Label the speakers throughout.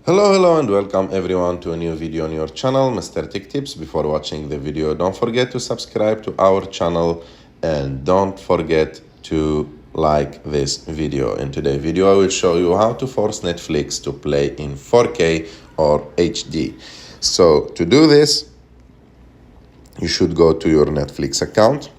Speaker 1: Hello and welcome everyone to a new video on your channel, Mr. Tech Tips. Before watching the video, don't forget to subscribe to our channel and don't forget to like this video. In today's video, I will show you how to force Netflix to play in 4K or HD. So to do this, you should go to your Netflix account.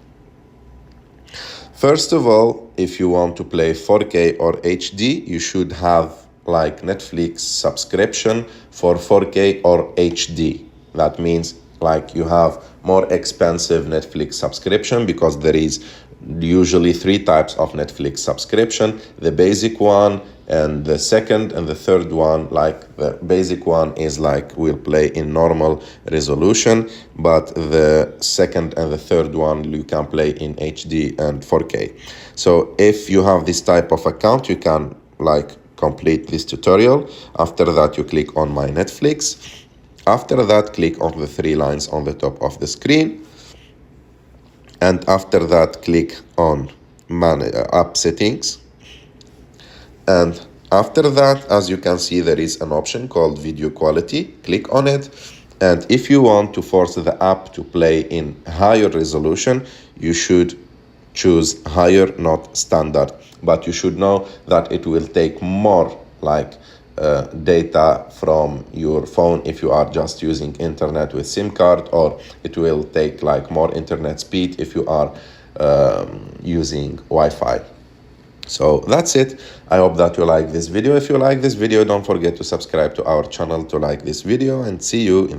Speaker 1: First of all, if you want to play 4K or HD, you should have like Netflix subscription for 4K or HD. That means like you have more expensive Netflix subscription because there is usually three types of Netflix subscription: the basic one and the second and the third one. Like the basic one is like will play in normal resolution, but the second and the third one you can play in HD and 4K. So if you have this type of account, you can like complete this tutorial. After that, you click on My Netflix. After that, click on the three lines on the top of the screen. And after that, click on App Settings. And after that, as you can see, there is an option called Video Quality. Click on it. And if you want to force the app to play in higher resolution, you should choose higher, not standard. But you should know that it will take more like data from your phone if you are just using internet with SIM card, or it will take like more internet speed if you are using Wi-Fi. So that's it. I hope that you like this video. If you like this video, don't forget to subscribe to our channel to like this video, and see you in